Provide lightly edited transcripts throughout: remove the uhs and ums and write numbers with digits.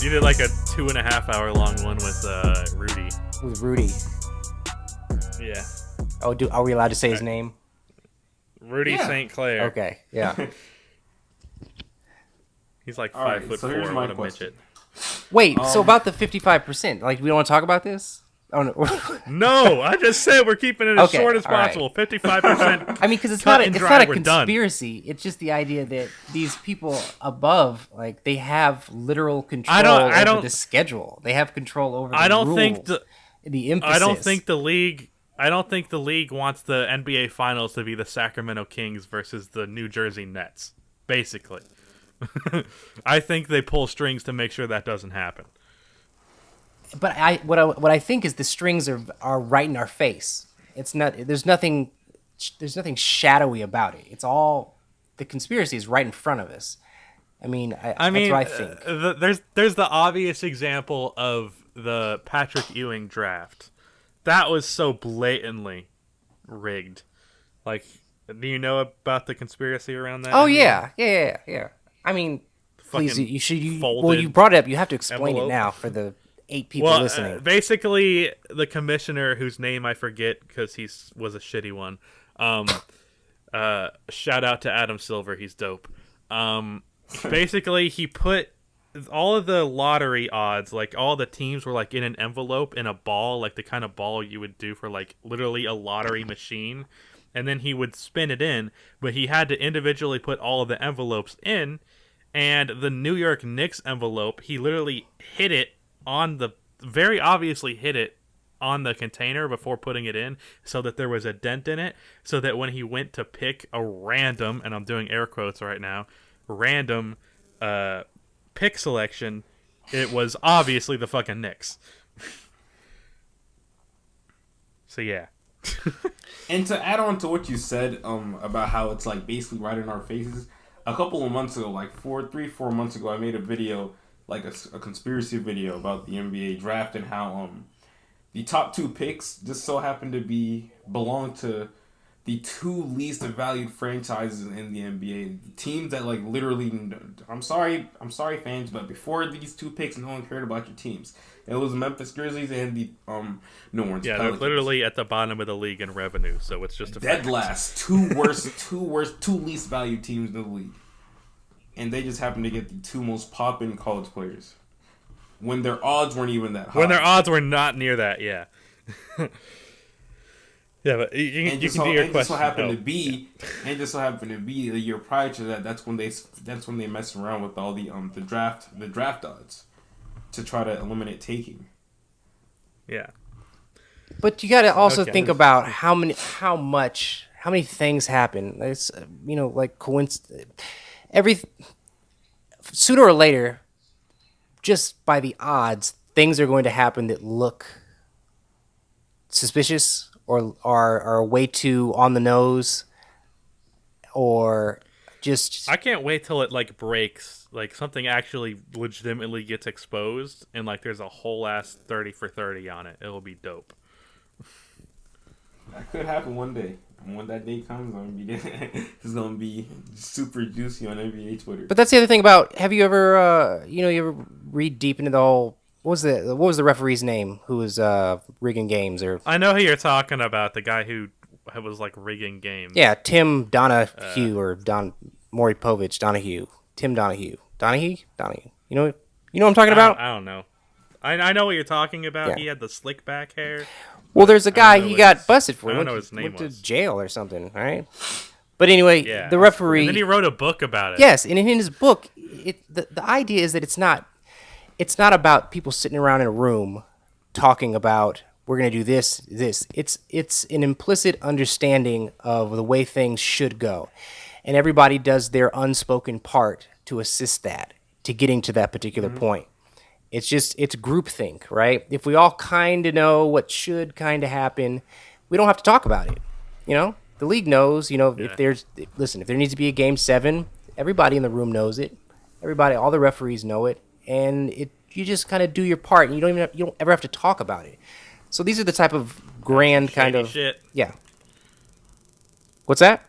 You did like a 2.5 hour long one with Rudy. With Rudy. Yeah. Oh, are we allowed to say his name? Rudy St. Clair. Okay, yeah. He's like 5'4". What a midget. Wait, so about the 55%, like we don't want to talk about this? Oh no. No, I just said we're keeping it as short as possible. 55%. I mean, because it's not a conspiracy. Done. It's just the idea that these people above, like, they have literal control over the schedule. They have control over the rules, the emphasis. I don't think the league wants the NBA Finals to be the Sacramento Kings versus the New Jersey Nets. Basically, I think they pull strings to make sure that doesn't happen. But what I think is the strings are right in our face. It's not. There's nothing shadowy about it. It's all the conspiracy is right in front of us. I mean, that's what I think. There's the obvious example of the Patrick Ewing draft. That was so blatantly rigged. Like, do you know about the conspiracy around that? Oh yeah. I mean, please, you should. Well, you brought it up. You have to explain it now for the 8 people listening. Basically, the commissioner, whose name I forget because he was a shitty one. Shout out to Adam Silver, he's dope. Basically, he put all of the lottery odds, like all the teams were like in an envelope in a ball, like the kind of ball you would do for like literally a lottery machine, and then he would spin it in, but he had to individually put all of the envelopes in, and the New York Knicks envelope, he literally very obviously hit it on the container before putting it in, so that there was a dent in it, so that when he went to pick a random, and I'm doing air quotes right now, random pick selection, it was obviously the fucking Knicks. So yeah. And to add on to what you said about how it's like basically right in our faces, a couple of months ago, like 4 months ago, I made a video, like a conspiracy video about the NBA draft and how the top 2 picks just so happen to belong to the 2 least valued franchises in the NBA. Teams that like literally, I'm sorry fans, but before these 2 picks, no one cared about your teams. It was Memphis Grizzlies and the New Orleans Pelicans. They're literally at the bottom of the league in revenue, so it's just a dead fact. last. 2 least valued teams in the league. And they just happen to get the 2 most poppin' college players. When their odds weren't even that high. When their odds were not near that, yeah. Yeah, but you can do your question. Just so happened to be the year prior to that. That's when they mess around with all the draft odds to try to eliminate taking. Yeah. But you got to also think about how many things happen. It's like coincidence. Sooner or later, just by the odds, things are going to happen that look suspicious or are way too on the nose, or just... I can't wait till it like breaks, like something actually legitimately gets exposed, and like there's a whole ass 30 for 30 on it. It'll be dope. That could happen one day. And when that day comes, it's gonna be super juicy on NBA Twitter. But that's the other thing about. Have you ever, you ever read deep into the whole? What was the referee's name who was rigging games? Or I know who you're talking about. The guy who was like rigging games. Yeah, Tim Donahue or Moripovich Donahue. Tim Donahue. Donahue. You know what I'm talking about? I don't know. I know what you're talking about. Yeah. He had the slick back hair. Well, there's a guy he got busted for. I don't know his name. Went to jail or something, right? But anyway, the referee. And then he wrote a book about it. Yes, and in his book, the idea is that it's not about people sitting around in a room talking about we're going to do this. It's an implicit understanding of the way things should go, and everybody does their unspoken part to assist that to getting to that particular point. It's groupthink, right? If we all kind of know what should kind of happen, we don't have to talk about it. The league knows, if there needs to be a game 7, everybody in the room knows it. All the referees know it. And you just kind of do your part, and you don't ever have to talk about it. So these are the type of grand kind of shit. Yeah. What's that?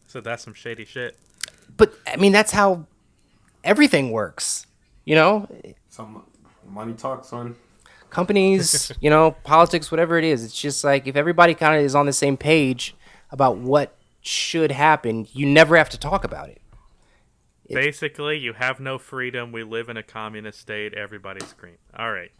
So that's some shady shit. But I mean, that's how everything works. You know, Some money talks, son. companies, politics, whatever it is. It's just like if everybody kind of is on the same page about what should happen, you never have to talk about it. Basically, you have no freedom. We live in a communist state. Everybody's scream. All right.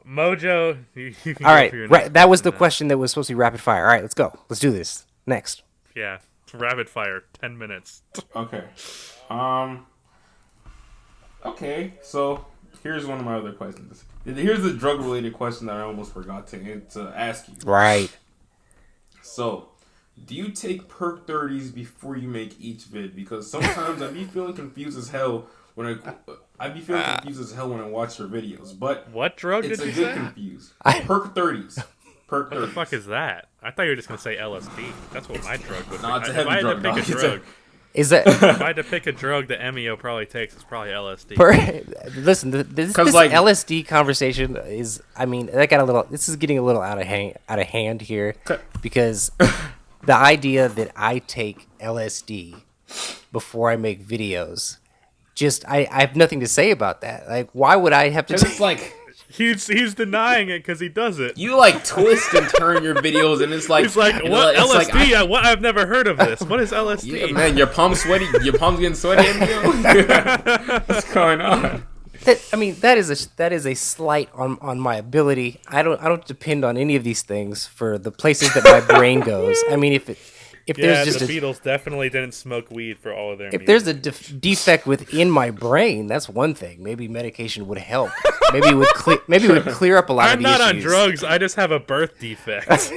Mojo, you can All go right, for your right. next That was the question. question that was supposed to be rapid fire. All right, let's go. Let's do this. Next. Yeah, rapid fire, 10 minutes. Okay. Okay, so here's one of my other questions. Here's the drug-related question that I almost forgot to ask you. Right. So, do you take perk 30s before you make each vid? Because sometimes I be feeling confused as hell when I watch your videos. But What drug it's did a you good say? confuse. Perk 30s. Perk 30s. What the fuck is that? I thought you were just gonna say LSD. That's what my drug would be. No, it's a If I heavy had to drug, pick a dog. drug, Is that if I had to pick a drug that Emio probably takes, it's probably LSD. listen? This 'Cause, like- LSD conversation is. I mean, that got a little. This is getting a little out of hand here because the idea that I take LSD before I make videos, just I have nothing to say about that. Like, why would I have to? Because it's like, He's denying it because he does it. you like twist and turn your videos, and it's like, He's like, and what it's like, LSD? I've never heard of this. What is LSD? yeah, man, your palms sweaty. Your palms getting sweaty. Emio? What's going on? That is a slight on my ability. I don't depend on any of these things for the places that my brain goes. I mean, if Yeah, there's just the Beatles definitely didn't smoke weed for all of their if music. there's a defect within my brain, that's one thing. Maybe medication would help. Maybe it would clear up a lot of I'm the not on issues. drugs. I just have a birth defect.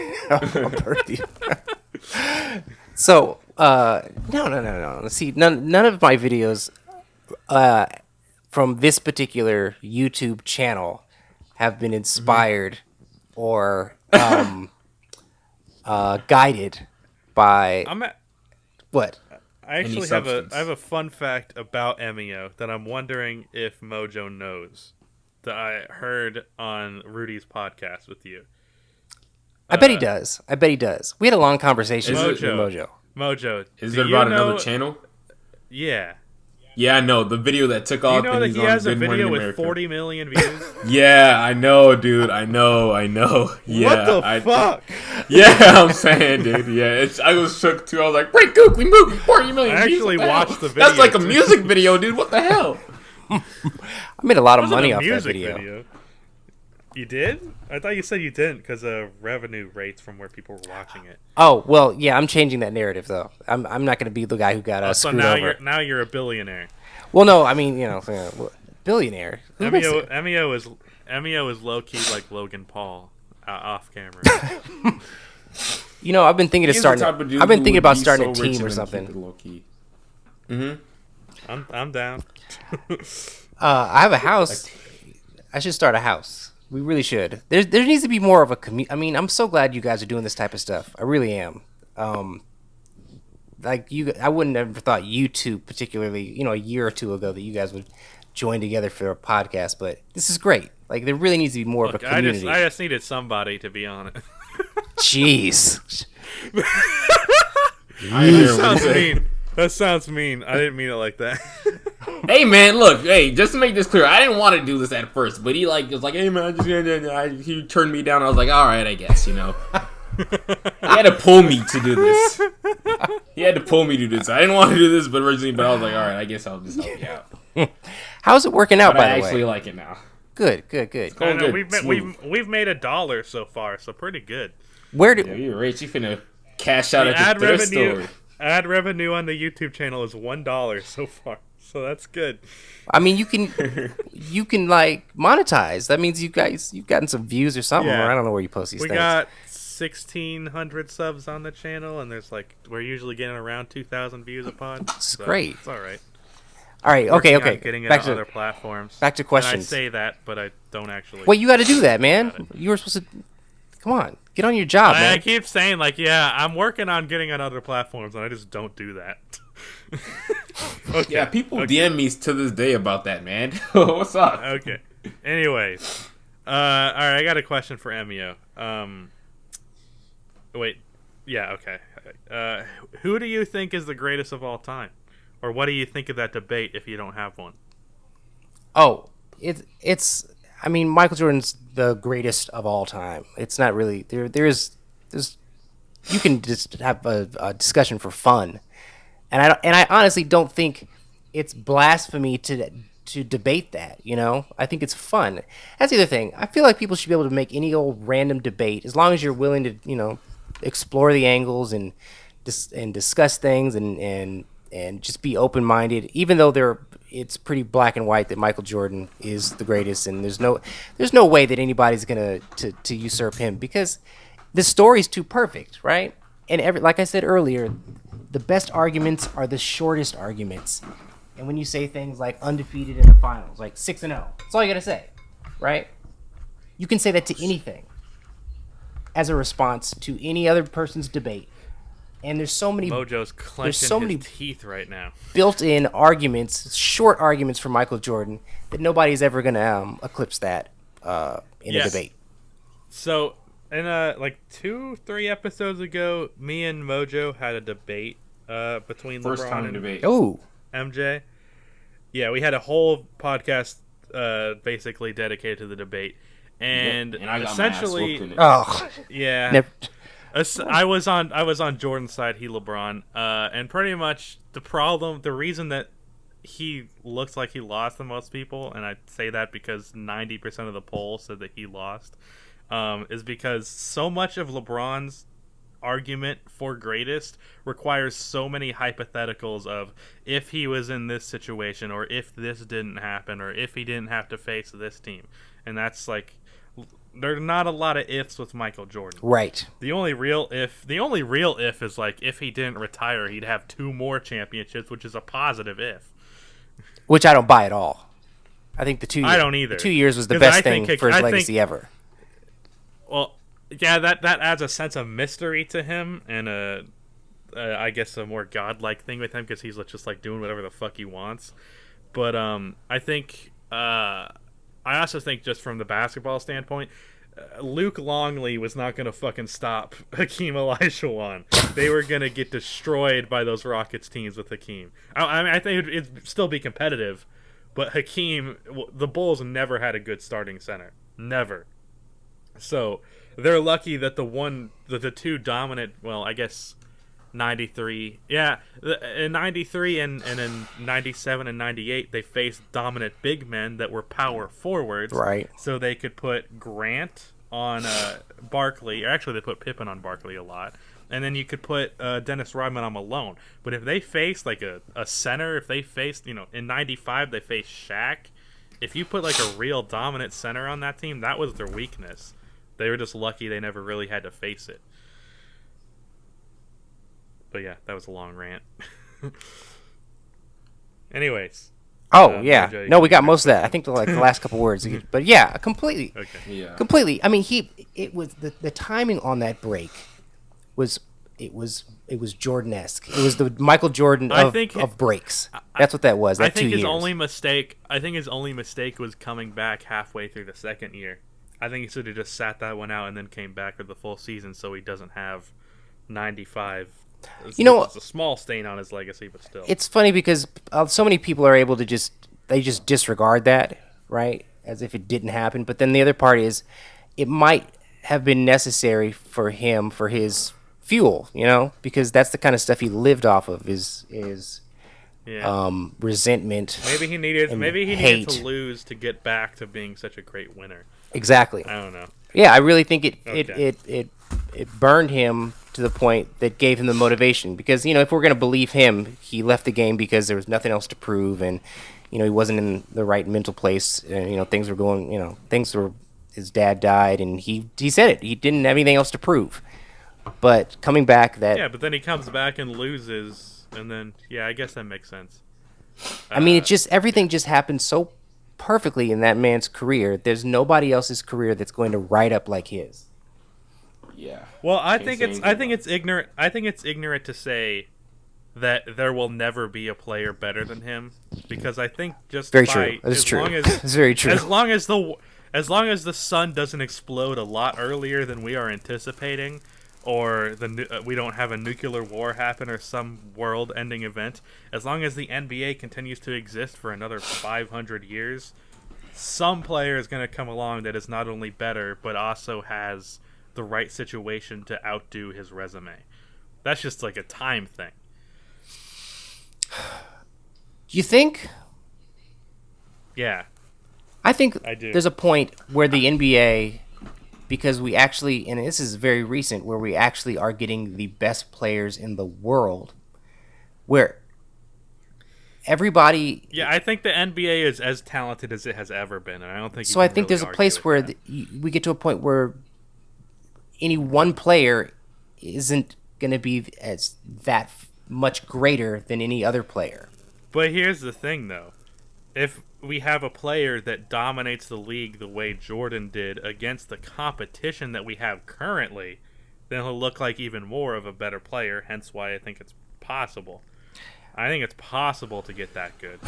So, no. See, none of my videos from this particular YouTube channel have been inspired or guided by what? I actually have substance. a fun fact about Emio that I'm wondering if Mojo knows that I heard on Rudy's podcast with you. I bet he does. We had a long conversation with Mojo. Mojo. Mojo, Is do it you about know- another channel? Yeah. Yeah, I know the video that took Do you off. know and that he's he on has a Good Morning video with America. 40 million views? Yeah, I know, dude. I know. Yeah, What the fuck? Yeah, I'm saying, dude. Yeah, I was shook too. I was like, "Break gookly movie, 40 million." I views, actually what the hell? watched the video, That's like a too. music video, dude. What the hell? I made a lot of It wasn't money a off that music video. You did? I thought you said you didn't because of revenue rates from where people were watching it. Oh well, yeah. I'm changing that narrative though. I'm not going to be the guy who got So screwed now over. you're a billionaire. Well, no, I mean billionaire. Who makes it? Emio is low key like Logan Paul off camera. I've been thinking of He's the starting. type of dude I've been who thinking would about be starting a so rich team or and then something. keep it low-key. I'm down. I have a house. I should start a house. We really should. There needs to be more of a community. I mean, I'm so glad you guys are doing this type of stuff. I really am. I wouldn't have ever thought you two, particularly, a year or two ago, that you guys would join together for a podcast. But this is great. Like, there really needs to be more of a community. I just needed somebody to be on it. Jeez. I hear what Sounds you say. mean. That sounds mean. I didn't mean it like that. Hey man, look, just to make this clear, I didn't want to do this at first, but he was like, hey man, he turned me down. I was like, all right, I guess, He had to pull me to do this. I didn't want to do this, but I was like, all right, I guess I'll just help you out. How's it working out, But by I the actually way? like it now. Good. I Going know, good. we've made $1 so far, so pretty good. Where Yeah, do you're rich. You finna cash out The at your thrift store. ad revenue on the YouTube channel is $1 so far, so that's good. I mean you can like monetize? That means you've gotten some views or something. Yeah. Or I don't know where you post these We things. got 1,600 subs on the channel, and we're usually getting around 2,000 views a pod. It's great. It's all right. All right. Working Okay. on getting it Back on to other platforms. back to And I questions. say that, but I don't actually. Well, you got to do that, man. You were supposed to. Come on, get on your job, I man. keep saying I'm working on getting on other platforms, and I just don't do that. Okay. Yeah, people Okay. DM me to this day about that, man. What's up? Okay. Anyways, all right. I got a question for Emio. Wait. Yeah. Okay. Who do you think is the greatest of all time, or what do you think of that debate if you don't have one? Oh, it's. I mean, Michael Jordan's the greatest of all time. It's not really there's you can just have a discussion for fun, and I honestly don't think it's blasphemy to debate that. You know, I think it's fun. That's the other thing. I feel like people should be able to make any old random debate as long as you're willing to explore the angles and discuss things and just be open minded. Even though it's pretty black and white that Michael Jordan is the greatest, and there's no way that anybody's gonna to usurp him because the story's too perfect, right? And like I said earlier, the best arguments are the shortest arguments. And when you say things like undefeated in the finals, like 6-0, that's all you gotta say, right? You can say that to anything as a response to any other person's debate. And there's so many Mojo's clenching his teeth right now. Built-in arguments, short arguments for Michael Jordan that nobody's ever gonna eclipse that in a debate. So, in like 2-3 episodes ago, me and Mojo had a debate between LeBron and debate. MJ. Yeah, we had a whole podcast basically dedicated to the debate, and I got essentially, my ass whooped in it. Oh, yeah. I was on Jordan's side, he LeBron, and pretty much the reason that he looks like he lost the most people, and I say that because 90% of the poll said that he lost, is because so much of LeBron's argument for greatest requires so many hypotheticals of if he was in this situation, or if this didn't happen, or if he didn't have to face this team, and that's like, there's not a lot of ifs with Michael Jordan. right. The only real if is like if he didn't retire, he'd have 2 more championships, which is a positive if. Which I don't buy at all. I think the 2 years. I don't either. 2 years was the best thing for his legacy ever. Well, yeah, that adds a sense of mystery to him, and I guess a more godlike thing with him because he's just like doing whatever the fuck he wants. But I think I also think just from the basketball standpoint, Luke Longley was not going to fucking stop Hakeem Olajuwon. They were going to get destroyed by those Rockets teams with Hakeem. I mean, I think it'd still be competitive, but Hakeem, the Bulls never had a good starting center. Never. So they're lucky that the 2 dominant, well, I guess 93. Yeah, in 93 and in 97 and 98, they faced dominant big men that were power forwards. Right. So they could put Grant on Barkley. Actually, they put Pippen on Barkley a lot. And then you could put Dennis Rodman on Malone. But if they faced like a center, if they faced, in 95, they faced Shaq. If you put like a real dominant center on that team, that was their weakness. They were just lucky they never really had to face it. But yeah, that was a long rant. Anyways. Oh, yeah. No, we got most of that. I think the last couple words. But yeah, completely. Okay. Yeah. Completely. I mean, it was the timing on that break was Jordan-esque. It was the Michael Jordan of breaks. That's what that was. That I think 2 years. I think his only mistake was coming back halfway through the second year. I think he should have just sat that one out and then came back for the full season so he doesn't have 95. It's a small stain on his legacy, but still. It's funny because so many people are able to just disregard that, right? As if it didn't happen. But then the other part is it might have been necessary for him for his fuel, because that's the kind of stuff he lived off of is resentment. Maybe he needed hate. to lose to get back to being such a great winner. Exactly. I don't know. Yeah, I really think it burned him to the point that gave him the motivation. Because, if we're going to believe him, he left the game because there was nothing else to prove, and he wasn't in the right mental place. And, things were going. His dad died, and he said it. He didn't have anything else to prove. But coming back, but then he comes back and loses, and then I guess that makes sense. I mean, everything just happened so perfectly in that man's career. There's nobody else's career that's going to write up like his. Yeah. Well, I think it's ignorant. I think it's ignorant to say that there will never be a player better than him, because I think just very true. That is true. It's very true. As long as the sun doesn't explode a lot earlier than we are anticipating, or we don't have a nuclear war happen or some world-ending event, as long as the NBA continues to exist for another 500 years, some player is going to come along that is not only better, but also has the right situation to outdo his resume. That's just like a time thing. Do you think? Yeah. I think I do. there's a point where the NBA, because we actually, and this is very recent, where we actually are getting the best players in the world, where everybody. Yeah, I think the NBA is as talented as it has ever been, and I don't think. So I think there's a place where we get to a point where any one player isn't going to be as that much greater than any other player. But here's the thing, though. If we have a player that dominates the league the way Jordan did against the competition that we have currently, then he'll look like even more of a better player, hence why I think it's possible. I think it's possible to get that good.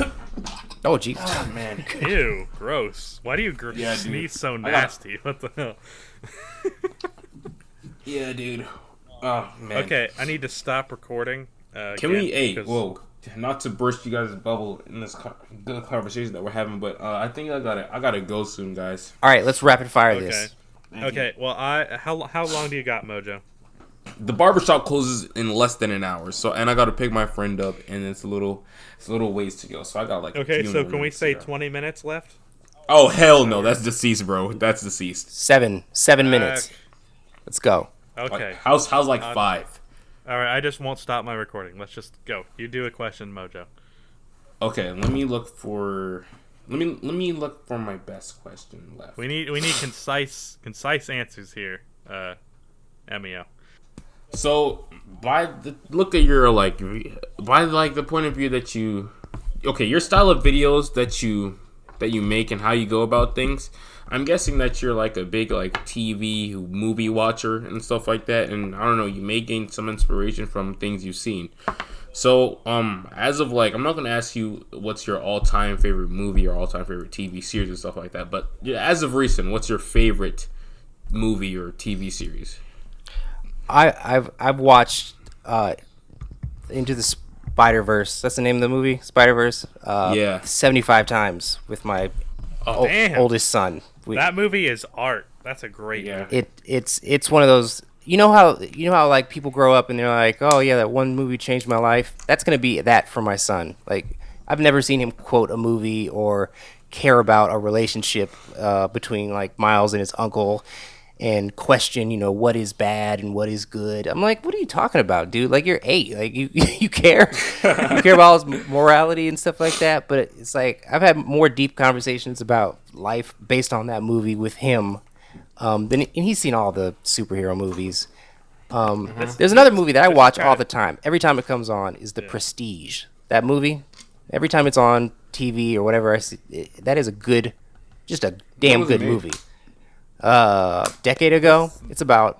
Oh, jeez. Oh, man. Ew, gross. Why do you sneeze so nasty? What the hell? Yeah, dude. Oh, man. Okay, I need to stop recording. Can we? Hey, whoa! Not to burst you guys' bubble in this good conversation that we're having, but I think I gotta go soon, guys. All right, let's rapid fire this. Okay. Well, how long do you got, Mojo? The barbershop closes in less than an hour, and I gotta pick my friend up, and it's a little ways to go. So I got like. Okay, so can we say 20 minutes left? Oh hell no! That's deceased, bro. That's deceased. 7 minutes. Let's go. Okay. How's like 5? All right, I just won't stop my recording. Let's just go. You do a question, Mojo. Okay, let me look for my best question left. We need concise answers here, Emio. So by the look at your the point of view that your style of videos that you make and how you go about things. I'm guessing that you're like a big like TV movie watcher and stuff like that, and I don't know, you may gain some inspiration from things you've seen. So as of like, I'm not gonna ask you what's your all-time favorite movie or all-time favorite TV series and stuff like that, but as of recent, what's your favorite movie or TV series? I've watched Into the Spider-Verse. That's the name of the movie, Spider-Verse. 75 times with my oldest son. That movie is art. That's a great movie. It's one of those. You know how like people grow up and they're like, oh yeah, that one movie changed my life. That's gonna be that for my son. Like I've never seen him quote a movie or care about a relationship between like Miles and his uncle and question, what is bad and what is good. I'm like, what are you talking about, dude? Like you're 8. Like you care. You care about his morality and stuff like that. But it's like I've had more deep conversations about life based on that movie with him. And he's seen all the superhero movies. There's another movie that I watch all the time. Every time it comes on is The Prestige. That movie, every time it's on TV or whatever I see, that is just a damn good movie. Decade ago. It's by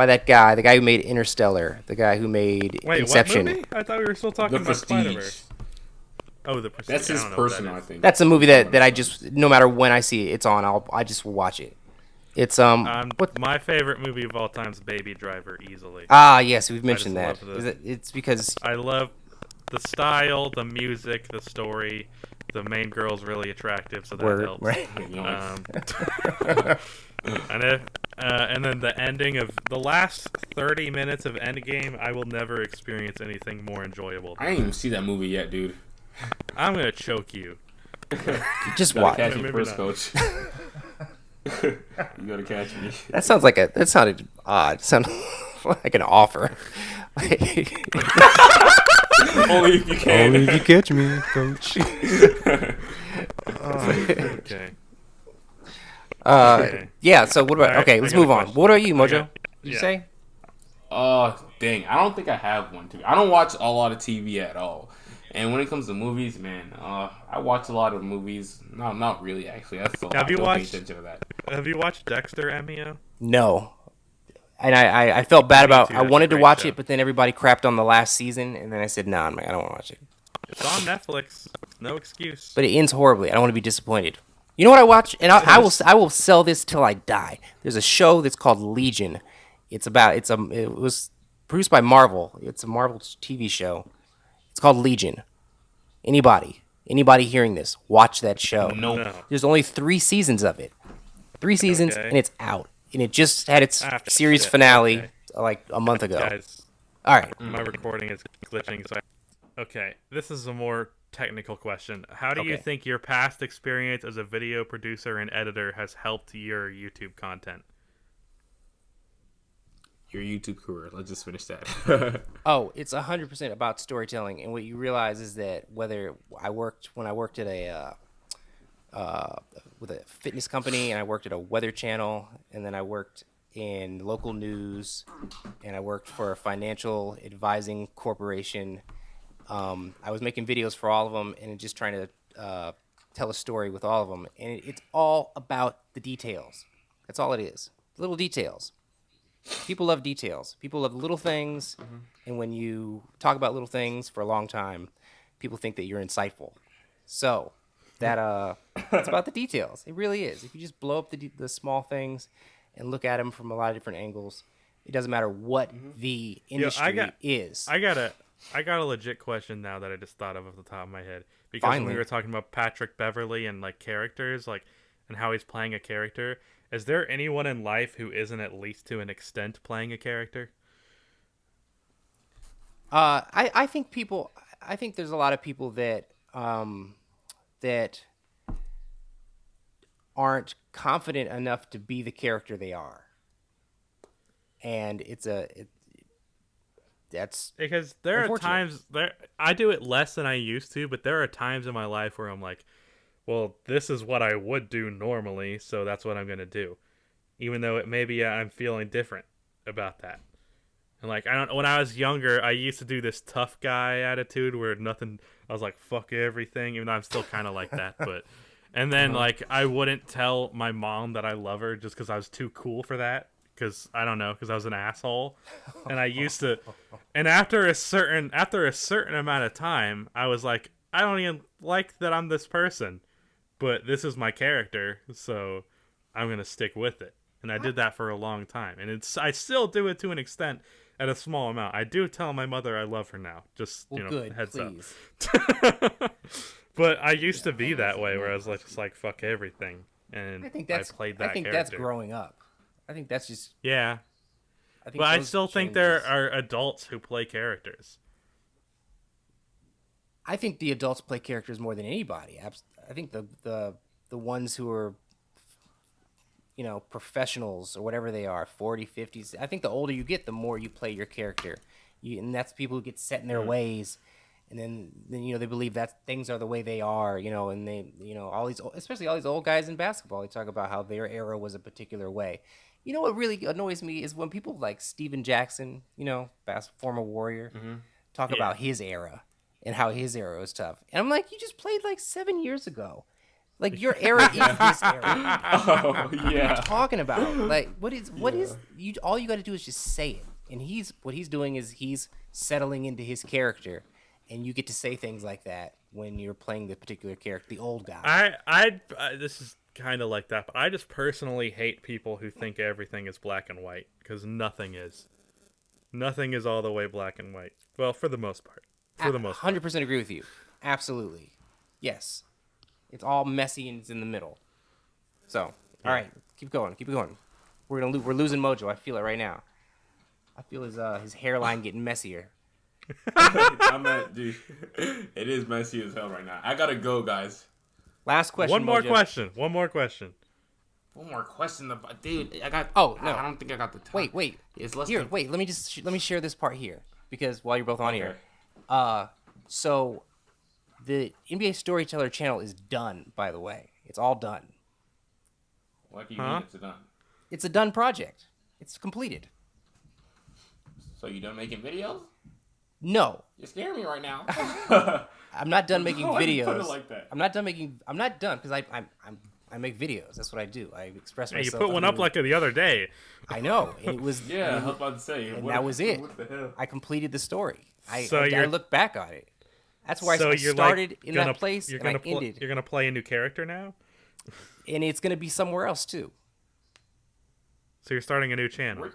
that guy, the guy who made Interstellar, the guy who made Inception. What movie? I thought we were still talking about Spider-Verse. Oh, The Prestige. That's his personal, I think. That's a movie that I just, no matter when I see it's on, I just watch it. It's my favorite movie of all time is Baby Driver, easily. Ah, yes, we've mentioned that. It's because I love the style, the music, the story. The main girl's really attractive, so that helps. Right. And then the ending of the last 30 minutes of Endgame, I will never experience anything more enjoyable. I didn't even see that movie yet, dude. I'm gonna choke you. just watch. Catch me first, coach. You gotta catch me. That sounded odd. It sounded like an offer. Only if you can. Only if you catch me, coach. Okay. Yeah, so what about... Right, okay, let's move on. What are you, Mojo? Did you say? Dang. I don't think I have one. I don't watch a lot of TV at all. And when it comes to movies, man, I watch a lot of movies. No, not really, actually. That's a lot. Have you watched... Pay attention to that. Have you watched Dexter, Emio? No. And I felt bad about... I wanted to watch show. it, but then everybody crapped on the last season, and then I said, nah, man, I don't want to watch it. It's on Netflix. No excuse. But it ends horribly. I don't want to be disappointed. You know what I watch? And I will sell this till I die. There's a show that's called Legion. It was produced by Marvel. It's a Marvel TV show. It's called Legion. Anybody hearing this, watch that show. Nope. No. There's only 3 seasons of it. 3 seasons, Okay. and it's out. And it just had its After series shit. finale Okay. like a month ago. Guys, All right. my recording is glitching. So okay, this is a more technical question. How do you Okay. think your past experience as a video producer and editor has helped your YouTube content? Your YouTube career. Let's just finish that. Oh, it's 100% about storytelling, and what you realize is that when I worked at a with a fitness company, and I worked at a weather channel, and then I worked in local news, and I worked for a financial advising corporation. I was making videos for all of them, and just trying to tell a story with all of them, and it's all about the details. That's all it is, little details. People love details. People love little things, and when you talk about little things for a long time, people think that you're insightful. So that it's about the details. It really is. If you just blow up the small things and look at them from a lot of different angles, it doesn't matter what the industry is. I got a legit question now that I just thought of off the top of my head, because when Finally. we were talking about Patrick Beverly and like characters, like, and how he's playing a character. Is there anyone in life who isn't at least to an extent playing a character? I think people. I think there's a lot of people that that aren't confident enough to be the character they are, and that's Because there are unfortunate. times I do it less than I used to, but there are times in my life where I'm like, well, this is what I would do normally, so that's what I'm gonna do, even though it maybe I'm feeling different about that. And like, I don't. When I was younger, I used to do this tough guy attitude where nothing. I was like, fuck everything, even though I'm still kind of like that. But and then like I wouldn't tell my mom that I love her just because I was too cool for that. Because I don't know, because I was an asshole, and I used to. And after a certain amount of time, I was like, I don't even like that I'm this person, but this is my character, so I'm gonna stick with it. And I did that for a long time, and I still do it to an extent, at a small amount. I do tell my mother I love her now, just good. heads Please. up. But I used to be that way, where I was like, just like fuck everything, and I think that's. played that I think character. that's growing up. I think that's just. Yeah, I think but I those still think there changes- are adults who play characters. I think the adults play characters more than anybody. I think the ones who are, professionals or whatever they are, 40, 50s. I think the older you get, the more you play your character. And that's people who get set in their ways, and then they believe that things are the way they are, and they, all these, especially all these old guys in basketball, they talk about how their era was a particular way. You know what really annoys me is when people like Steven Jackson, former Warrior, talk about his era and how his era was tough. And I'm like, you just played like 7 years ago. Like your era is this era. Oh What are you yeah. talking about? Like what is you? All you got to do is just say it. And what he's doing is he's settling into his character, and you get to say things like that when you're playing the particular character, the old guy. I this is kind of like that, but I just personally hate people who think everything is black and white, because nothing is. Nothing is all the way black and white. Well, for the most part. For the most part. 100% agree with you. Absolutely, yes. It's all messy and it's in the middle. So, all right, keep going. We're losing Mojo. I feel it right now. I feel his hairline getting messier. Dude, it is messy as hell right now. I gotta go, guys. Last question. One more Mojo. question. One more question. One more question about, dude. I got. Oh, no. I don't think I got the time. Wait. It's less Here, than- wait. Let me share this part here, because while you're both on here, Okay. so the NBA Storyteller channel is done. By the way, it's all done. What do you mean it's done? It's a done project. It's completed. So you done making videos? No, You're scaring me right now. I'm not done making Why you videos. put it like that? I'm not done because I make videos. That's what I do. I express Hey, you myself. put one up like the other day. I know, and it was Yeah, I was about to say. and that was it. What the hell? I completed the story. I you're- look back on it. That's where So I you're started like in gonna, that place, you're and I gonna ended. You're gonna play a new character now. And it's gonna be somewhere else too. So you're starting a new channel. Where-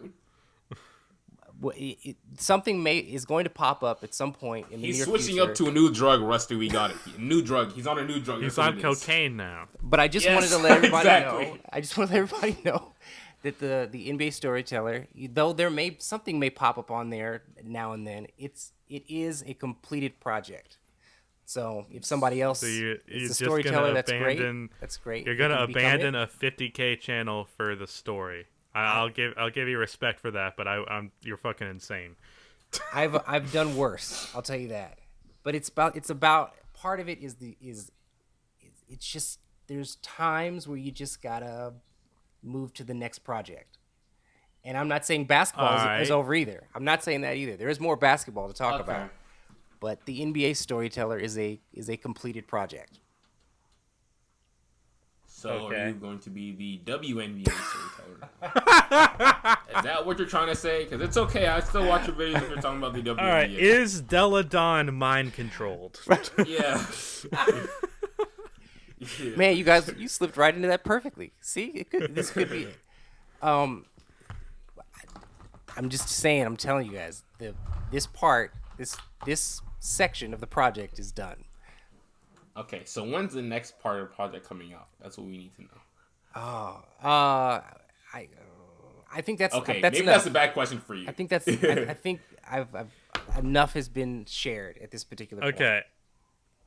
something is going to pop up at some point in the He's near switching future. up to a new drug, Rusty. We got it. New drug. He's on a new drug. He's That's on what it is. cocaine now. But I just wanted to let everybody know. I just want to let everybody know that the NBA Storyteller, though something may pop up on there now and then, it is a completed project. So if somebody else is a storyteller, that's great. That's great. You're gonna abandon a 50K channel for the story. I'll give you respect for that, but you're fucking insane. I've done worse. I'll tell you that. But it's about part of it is it's just there's times where you just gotta move to the next project. And I'm not saying basketball is over either. I'm not saying that either. There is more basketball to talk about. But the NBA Storyteller is a completed project. So are you going to be the WNBA Storyteller? Is that what you're trying to say? Because it's okay. I still watch your videos if you're talking about the WNBA. All right. Is Della Dawn mind controlled? Yeah. Man, you guys, you slipped right into that perfectly. See, this could be it. I'm just saying. I'm telling you guys, this section of the project is done. Okay, so when's the next part of the project coming out? That's what we need to know. I think that's okay. That's maybe enough. That's a bad question for you. I think that's. I think I've enough has been shared at this particular point. Okay.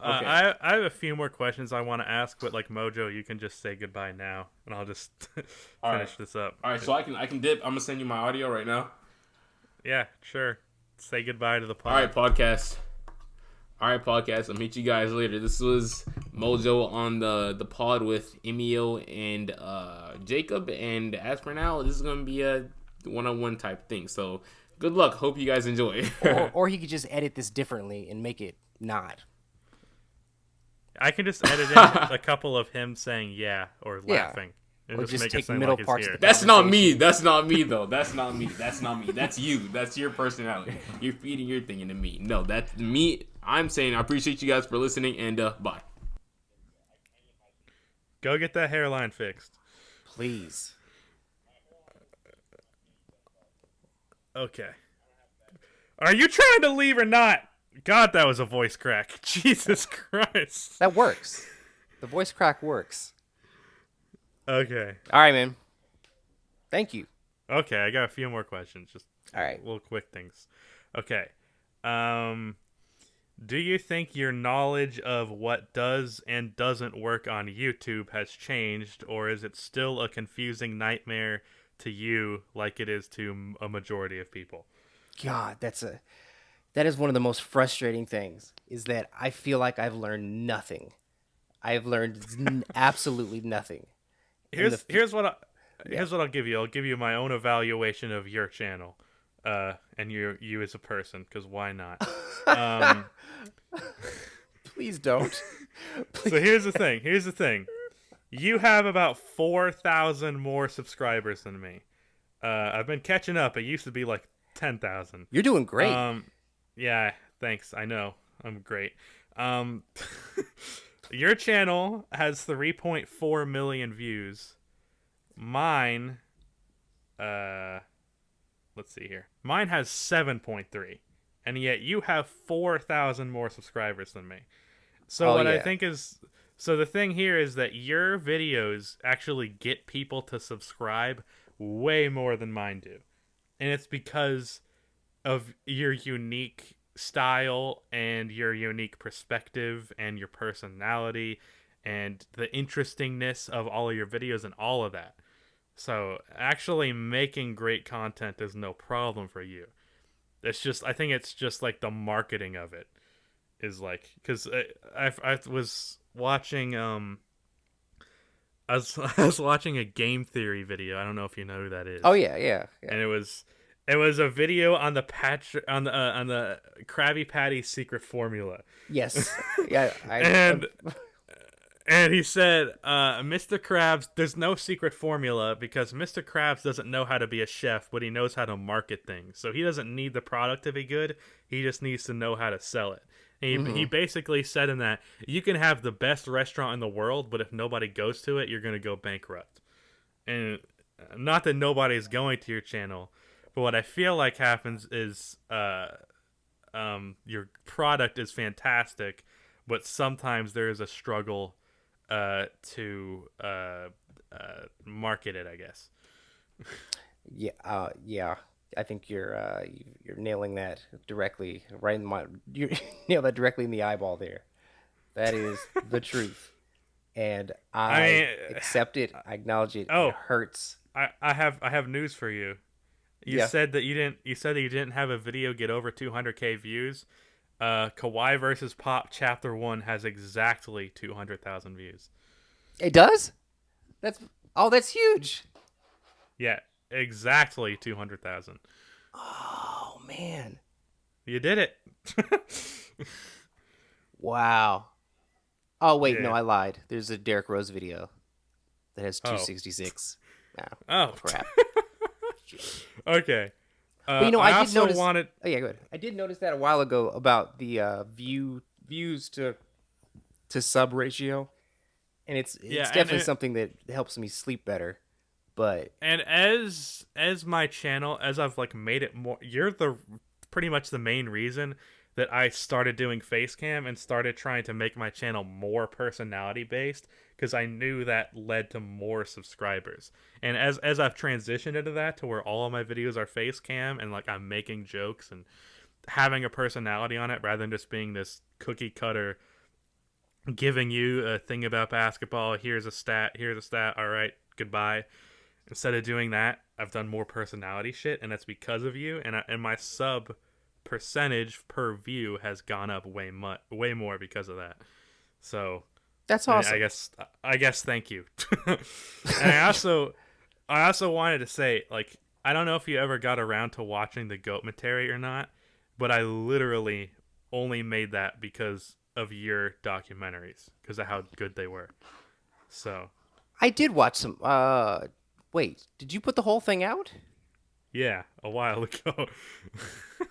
I have a few more questions I want to ask, but like Mojo, you can just say goodbye now, and I'll just finish this up. All right, so I can dip. I'm gonna send you my audio right now. Yeah, sure. Say goodbye to the pod. All right, podcast. I'll meet you guys later. This was Mojo on the pod with Emio and Jacob. And as for now, this is going to be a one-on-one type thing. So good luck. Hope you guys enjoy. or he could just edit this differently and make it not. I can just edit in a couple of him saying yeah or laughing. Or just make take it sound middle like parts it's of here. the That's not me. That's not me, though. That's not me. That's you. That's your personality. You're feeding your thing into me. No, that's me. I'm saying I appreciate you guys for listening, and bye. Go get that hairline fixed. Please. Okay. Are you trying to leave or not? God, that was a voice crack. Jesus Christ. That works. The voice crack works. Okay. All right, man. Thank you. Okay, I got a few more questions. Just all right. Little quick things. Okay. Do you think your knowledge of what does and doesn't work on YouTube has changed, or is it still a confusing nightmare to you like it is to a majority of people? God, that is one of the most frustrating things, is that I feel like I've learned nothing. I've learned absolutely nothing. Here's what I'll give you. I'll give you my own evaluation of your channel, and you as a person, because why not? Please don't. Please. So here's the thing. You have about 4,000 more subscribers than me. I've been catching up. It used to be like 10,000. You're doing great. Yeah, thanks. I know. I'm great. Your channel has 3.4 million views. Mine, let's see here. Mine has 7.3. And yet you have 4,000 more subscribers than me. So I think is... So the thing here is that your videos actually get people to subscribe way more than mine do. And it's because of your unique style and your unique perspective and your personality and the interestingness of all of your videos and all of that. So actually making great content is no problem for you. I think it's just like the marketing of it is like, because I was watching I was watching a game theory video. I don't know if you know who that is. Oh yeah. And it was a video on the Krabby Patty secret formula. Yes. Yeah. And he said, Mr. Krabs, there's no secret formula because Mr. Krabs doesn't know how to be a chef, but he knows how to market things. So he doesn't need the product to be good. He just needs to know how to sell it. And he basically said in that, you can have the best restaurant in the world, but if nobody goes to it, you're going to go bankrupt. And not that nobody's going to your channel, But what I feel like happens is your product is fantastic, but sometimes there is a struggle to market it, I guess. Yeah, yeah. I think you're nailing that directly right in my you nail that directly in the eyeball there. That is the truth, and I I mean, accept it. I acknowledge it. It oh, hurts. I have news for you. You Yeah, said that you didn't. You said that you didn't have a video get over 200K views. Kawhi versus Pop Chapter 1 has exactly 200,000 views. it does. That's that's huge. Yeah, exactly 200,000. Oh man, You did it. wow. Oh wait, no, Yeah. I lied. There's a Derrick Rose video that has Oh. 266. Oh, Oh. crap. Okay. But I I did also notice. wanted. Oh yeah, go ahead. I did notice that a while ago about the views to sub ratio, and Yeah, it's definitely something that helps me sleep better. But and as my channel, as I've like made it more, you're the pretty much the main reason that I started doing face cam and started trying to make my channel more personality based, because I knew that led to more subscribers. And as I've transitioned into that to where all of my videos are face cam and like I'm making jokes and having a personality on it rather than just being this cookie cutter giving you a thing about basketball, here's a stat, all right, goodbye. Instead of doing that, I've done more personality shit, and that's because of you. And my sub percentage per view has gone up way more because of that. So that's I awesome. guess thank you. And I also wanted to say, like, I don't know if you ever got around to watching the Goat Materi or not, but I literally only made that because of your documentaries, because of how good they were. So I did watch some. Wait, did you put the whole thing out? yeah, a while ago.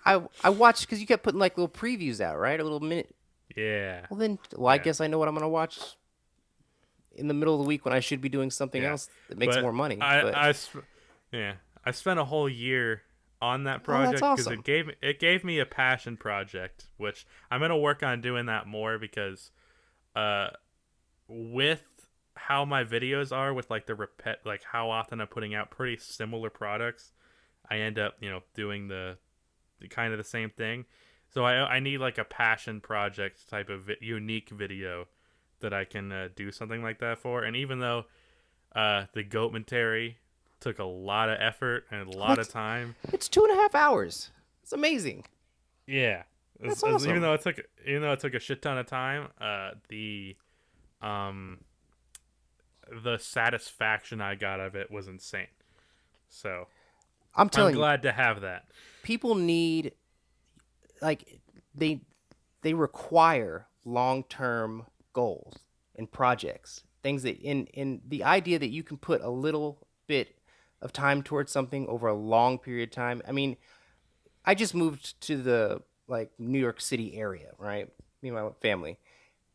I watched because you kept putting like little previews out, right? A little minute. Yeah, Well, I yeah, guess I know what I'm gonna watch in the middle of the week when I should be doing something yeah. else that makes But more money. I, But I, sp- yeah, I spent a whole year on that oh, that's project because awesome. it gave me a passion project, which I'm gonna work on doing that more because, uh, with how my videos are, with like like how often I'm putting out pretty similar products, I end up doing the kind of the same thing. So I need like a passion project type of unique video that I can do something like that for. And even though the Goatmentary took a lot of effort and a lot of What? time, It's 2.5 hours. It's amazing. yeah, That's even awesome. though it took a shit ton of time, um the satisfaction I got of it was insane. So I'm I'm telling you, glad to have that. people need like they they require long-term goals and projects. Things that in the idea that you can put a little bit of time towards something over a long period of time. I mean, I just moved to the like New York City area, right? Me and my family.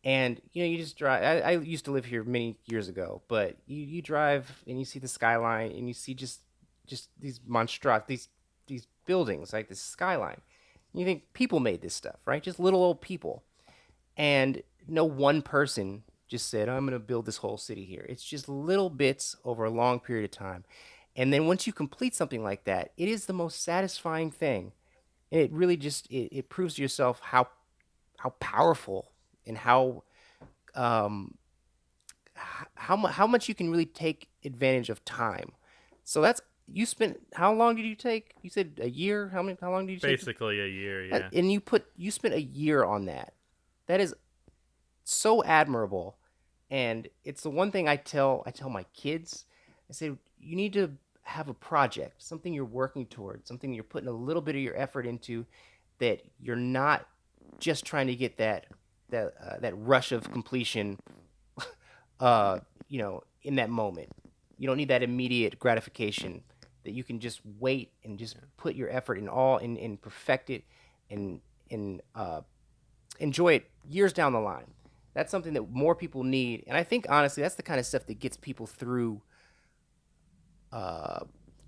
And you just drive. I used to live here many years ago, but you drive and you see the skyline and you see just these these buildings like this skyline. You think people made this stuff, right? Just little old people, and no one person just said, "I'm going to build this whole city here." It's just little bits over a long period of time, and then once you complete something like that, it is the most satisfying thing. And it really it proves to yourself how powerful and um, how much you can really take advantage of time. So that's you spent how long did you take? You said a year. How long did you take? Basically a year, yeah. And you spent a year on that. That is so admirable, and it's the one thing I tell my kids. I say you need to have a project, something you're working towards, something you're putting a little bit of your effort into, that you're not just trying to get that rush of completion uh, in that moment. You don't need that immediate gratification. That you can just wait and just put your effort in all and perfect it and enjoy it years down the line. That's something that more people need, and I think honestly, that's the kind of stuff that gets people through uh,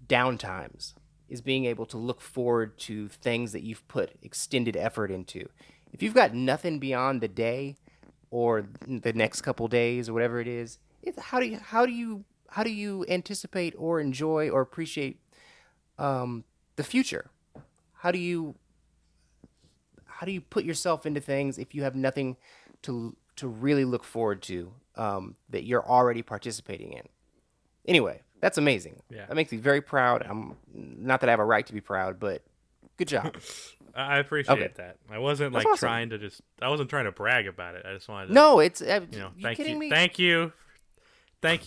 downtimes. is being able to look forward to things that you've put extended effort into. If you've got nothing beyond the day or the next couple days or whatever it is, how do you anticipate or enjoy or appreciate the future? How do you put yourself into things if you have nothing to really look forward to that you're already participating in? Anyway, that's amazing. Yeah. That makes me very proud. I'm not that I have a right to be proud, but good job. I appreciate Okay. that. I wasn't That's like awesome. I wasn't trying to brag about it. I just wanted to, No, it's you thank kidding you, me? thank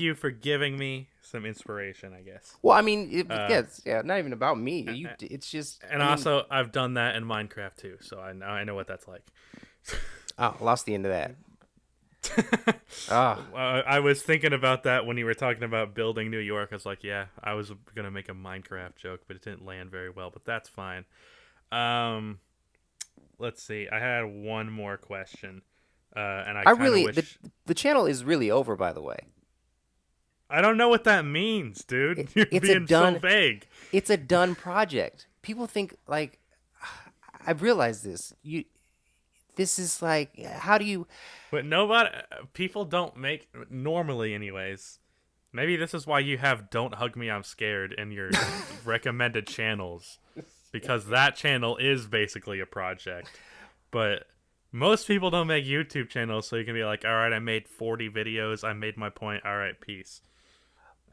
you for giving me some inspiration, I guess. Well, I mean, yeah, not even about me. It's just, And also, I've done that in Minecraft too, so I know what that's like. oh, lost the end of that. Ah, I was thinking about that when you were talking about building New York. I was like, yeah, I was gonna make a Minecraft joke, but it didn't land very well. But that's fine. Let's see. I had one more question, and I kind of wish. the channel is really over, by the way. I don't know what that means, dude. You're it's being so vague. It's a done project. People think like, I've realized this. This is like, how do you? But people don't make normally, anyways. Maybe this is why you have "Don't Hug Me, I'm Scared" in your recommended channels, because that channel is basically a project. But most people don't make YouTube channels, so you can be like, all right, I made 40 videos, I made my point, all right, peace.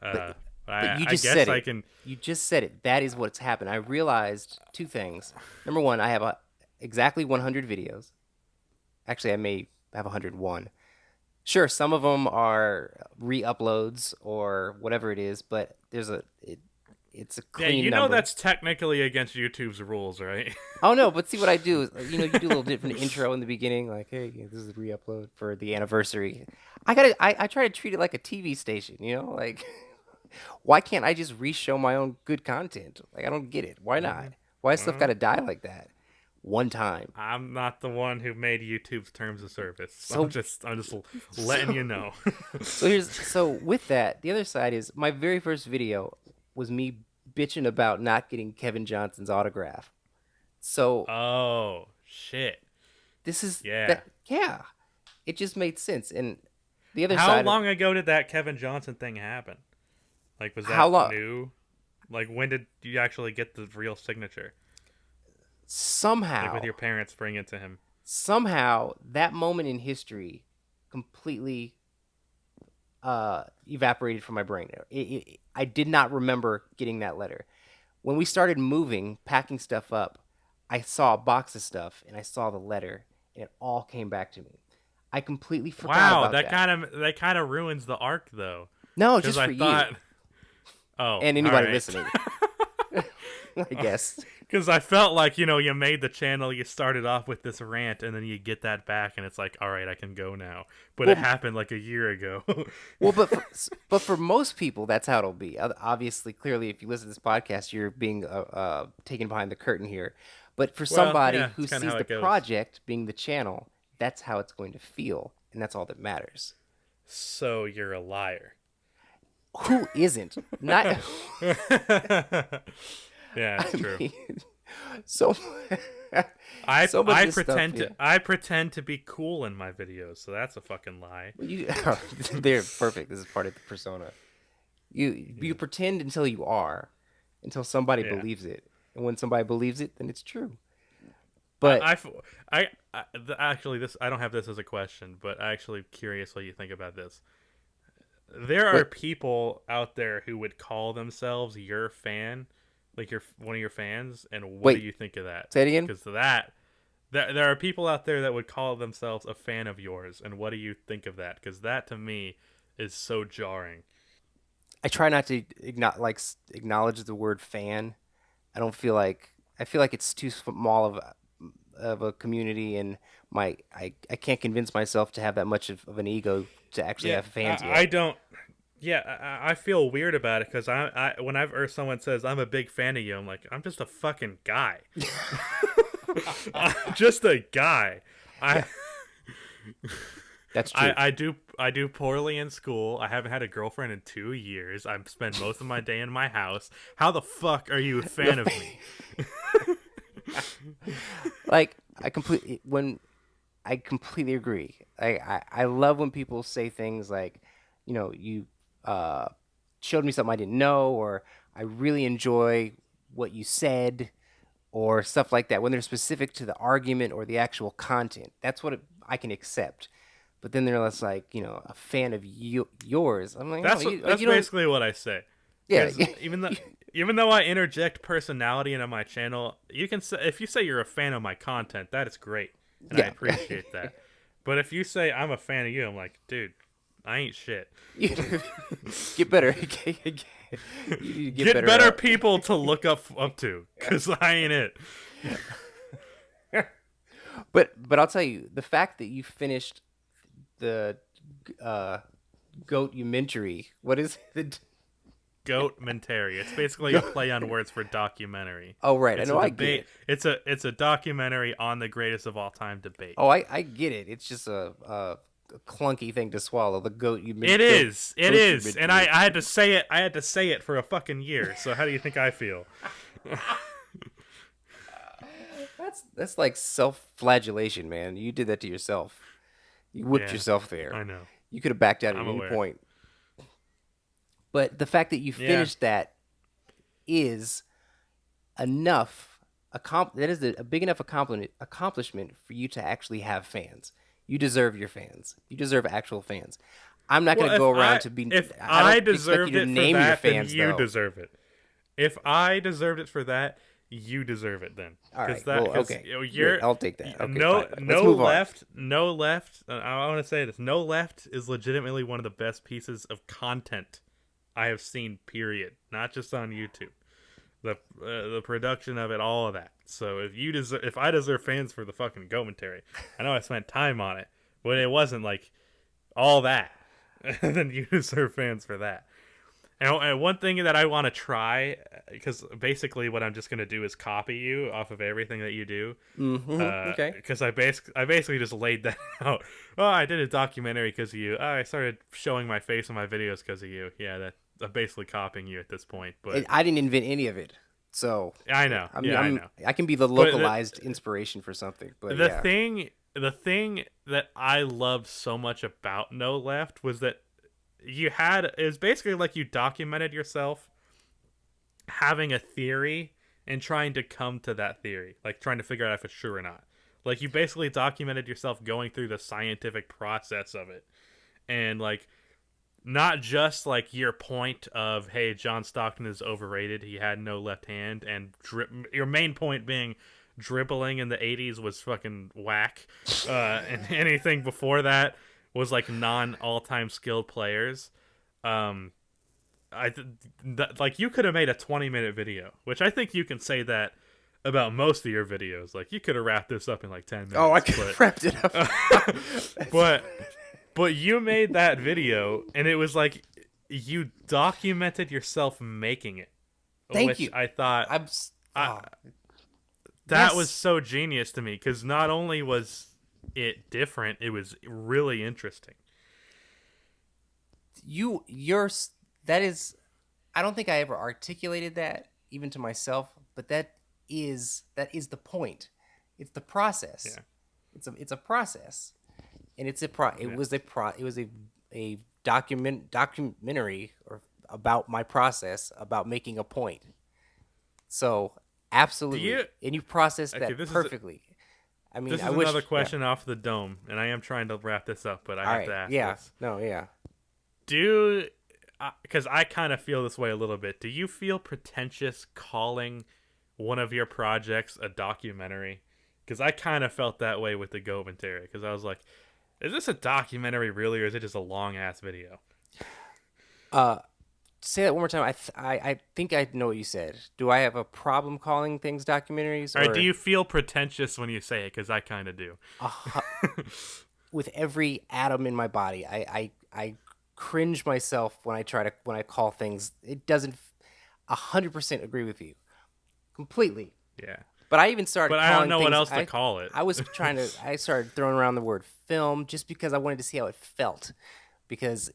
But I you just guess said I it. can. You just said it. That is what's happened. I realized two things. Number one, I have exactly 100 videos. Actually, I may have 101. Sure, some of them are re-uploads or whatever it is, but it's a Yeah, clean you know number. that's technically against YouTube's rules, right? Oh no, but see what I do is, you do a little different intro in the beginning, like, hey, this is a re-upload for the anniversary. I try to treat it like a TV station, like, why can't I just re-show my own good content? Like, I don't get it. Why not? Why does stuff got to die like that? One time. I'm not the one who made YouTube's terms of service. So- I'm just letting you know. So with that, the other side is my very first video was me bitching about not getting Kevin Johnson's autograph. So Oh shit! this is Yeah. yeah, it just made sense. And the other How side, long ago did that Kevin Johnson thing happen? Like, was that How long- new? Like, when did you actually get the real signature? somehow Like, with your parents bringing it to him? somehow that moment in history completely evaporated from my brain. I did not remember getting that letter. When we started moving, packing stuff up, I saw a box of stuff and I saw the letter, and it all came back to me. I completely forgot Wow, about that. that kind of ruins the arc, though. No, Because just for I thought, you oh, and anybody all right. listening. I guess. Because I felt like, you made the channel, you started off with this rant, and then you get that back, and it's like, all right, I can go now. But it happened like a year ago. Well, but for most people, that's how it'll be. Obviously, clearly, if you listen to this podcast, you're being taken behind the curtain here. But for somebody yeah, who it's kinda sees how the it goes. project being the channel, that's how it's going to feel, and that's all that matters. So you're a liar. Who isn't? Not. Yeah, it's I true. mean, so I so much I of this pretend stuff, to I pretend to be cool in my videos, so that's a fucking lie. they're perfect. This is part of the persona. You pretend until you are, until somebody Yeah. believes it, and when somebody believes it, then it's true. But Actually, this I don't have this as a question, but I'm actually curious what you think about this. There are What? people out there who would call themselves your fan, like you're one of your fans, and what Wait, do you think of that? say it again? Because there are people out there that would call themselves a fan of yours, and what do you think of that? Because that to me is so jarring. I try not to acknowledge the word fan. I feel like it's too small of a community, and I can't convince myself to have that much of an ego to actually have fans yet. I don't. Yeah, I feel weird about it because whenever someone says I'm a big fan of you, I'm like, I'm just a fucking guy. I'm just a guy. That's true. I do poorly in school. I haven't had a girlfriend in 2 years. I spend most of my day in my house. How the fuck are you a fan of me? Like I completely agree. I love when people say things like, you showed me something I didn't know, or I really enjoy what you said, or stuff like that. When they're specific to the argument or the actual content, that's what I can accept. But then they're less like, a fan of yours. I'm like, That's no, that's you don't. basically what I say. Yeah, Because even though I interject personality into my channel, you can say, if you say you're a fan of my content, that is great, and I yeah. appreciate that. But if you say I'm a fan of you, I'm like, dude, I ain't shit. Get better. You Get better people to look up to, because I ain't it. But I'll tell you, the fact that you finished the goat-umentary, what is it? Goat-mentary. It's basically a play on words for documentary. Oh, right. It's I know. a I debate. get it. It's a documentary on the greatest of all time debate. Oh, I get it. It's just a clunky thing to swallow. The goat-umentary. It is, and I had to say it. I had to say it for a fucking year. So how do you think I feel? That's like self-flagellation, man. You did that to yourself. You whipped Yeah, yourself there. I know. You could have backed out at I'm any aware. point. But the fact that you finished that is enough. That is a big enough accomplishment for you to actually have fans. You deserve your fans. You deserve actual fans. I'm not going to go around to be. If I I don't expect deserved you to it for name your that, then fans, you though. deserve it. If I deserved it for that, you deserve it then. All right. That, Well, okay. You're, Good, I'll take that. Okay, no, fine. no Let's move on. left. No left. I want to say this. No left is legitimately one of the best pieces of content I have seen. Period. Not just on YouTube. The production of it, all of that. So if I deserve fans for the fucking commentary, I know I spent time on it, but it wasn't like all that. Then you deserve fans for that. And one thing that I want to try, because basically what I'm just going to do is copy you off of everything that you do. Mm-hmm. Okay. Because I basically just laid that out. Oh, I did a documentary because of you. Oh, I started showing my face in my videos because of you. Yeah, I'm basically copying you at this point. But I didn't invent any of it, so I know. I know. I can be the localized inspiration for something. But the thing that I loved so much about No Left was that it was basically like you documented yourself having a theory and trying to come to that theory, like trying to figure out if it's true or not. Like you basically documented yourself going through the scientific process of it, and like not just like your point of, hey, John Stockton is overrated, he had no left hand, and your main point being dribbling in the 80s was fucking whack, and anything before that was like non-all-time skilled players. Like you could have made a 20-minute video, which I think you can say that about most of your videos. Like you could have wrapped this up in like 10 minutes. Oh, I could have wrapped it up. But you made that video, and it was like you documented yourself making it. Thank you. I thought that was so genius to me, because not only was it different, it was really interesting. That is, I don't think I ever articulated that even to myself, but that is the point. It's the process. Yeah. It's a process, and it was a documentary about my process, about making a point. So absolutely, and you processed that perfectly. I mean, this is another question off the dome, and I am trying to wrap this up, but I have to ask this. No, yeah. Because I kind of feel this way a little bit. Do you feel pretentious calling one of your projects a documentary? Because I kind of felt that way with the Goventary. Because I was like, is this a documentary really, or is it just a long-ass video? Say that one more time. I think I know what you said. Do I have a problem calling things documentaries? Or do you feel pretentious when you say it? Because I kind of do. With every atom in my body, I cringe myself when I call things. It doesn't 100% agree with you, completely. Yeah. But I even started But calling I don't know what things- else to call it. I started throwing around the word film just because I wanted to see how it felt. Because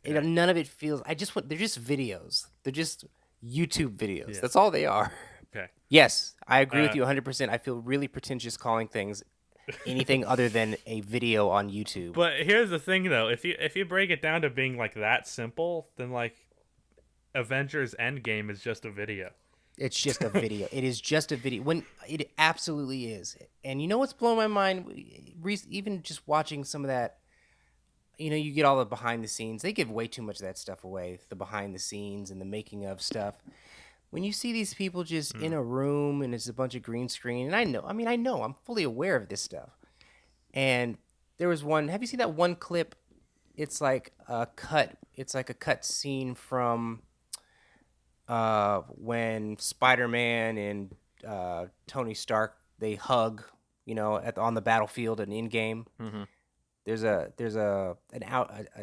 none of it feels, they're just videos. They're just YouTube videos. Yeah. That's all they are. Okay. Yes, I agree with you 100%. I feel really pretentious calling things anything other than a video on YouTube. But here's the thing, though. If you break it down to being like that simple, then like Avengers Endgame is just a video. It's just a video. It is just a video. When it absolutely is. And you know what's blowing my mind? Even just watching some of that, you get all the behind the scenes. They give way too much of that stuff away, the behind the scenes and the making of stuff. When you see these people just in a room and it's a bunch of green screen, and I know, I'm fully aware of this stuff. And there was one, have you seen that one clip? It's like a cut scene from when Spider-Man and Tony Stark, they hug, on the battlefield and in game. Mm-hmm. There's a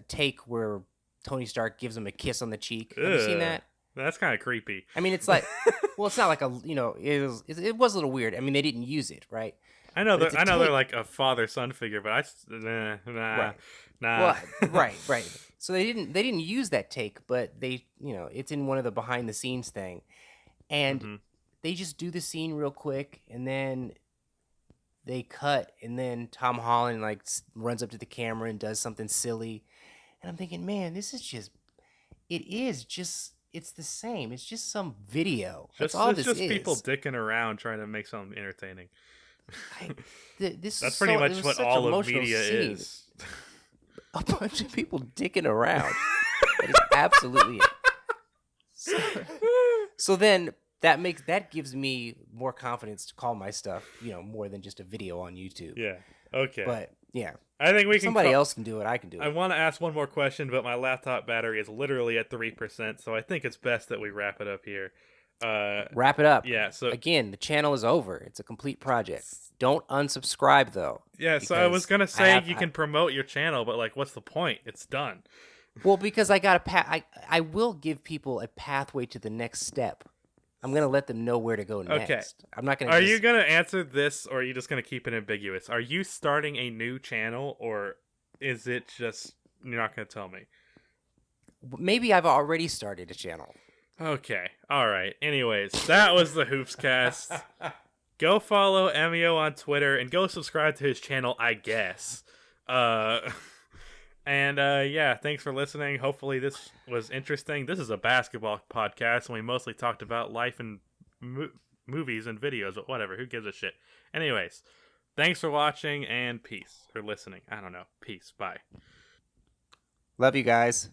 take where Tony Stark gives him a kiss on the cheek. Have you seen that? That's kind of creepy. I mean, it's like, well, it's not like it was a little weird. I mean, they didn't use it, right? I know they're like a father-son figure, but nah. Well, right. So they didn't use that take, but they, it's in one of the behind the scenes thing, and they just do the scene real quick, and then they cut, and then Tom Holland like runs up to the camera and does something silly, and I'm thinking, man, it's the same. It's just some video. That's all this is. It's just people dicking around trying to make something entertaining. That's pretty much what all of media is. A bunch of people dicking around. That is absolutely it. So then that gives me more confidence to call my stuff, more than just a video on YouTube. Yeah. Okay. But yeah, I think somebody else can do it. I can do it. I want to ask one more question, but my laptop battery is literally at 3%, so I think it's best that we wrap it up here. Wrap it up. Yeah. So again, the channel is over. It's a complete project. Don't unsubscribe though. Yeah. So I was gonna say you can promote your channel, but like, what's the point? It's done. Well, because I will give people a pathway to the next step. I'm gonna let them know where to go next. Okay. I'm not gonna. Are you gonna answer this, or are you just gonna keep it ambiguous? Are you starting a new channel, or is it just you're not gonna tell me? Maybe I've already started a channel. Okay. All right. Anyways, that was the HoopsCast. Go follow Emio on Twitter and go subscribe to his channel, I guess. Yeah, thanks for listening. Hopefully this was interesting. This is a basketball podcast, and we mostly talked about life and movies and videos, but whatever. Who gives a shit? Anyways, thanks for watching, and peace. Or listening. I don't know. Peace. Bye. Love you guys.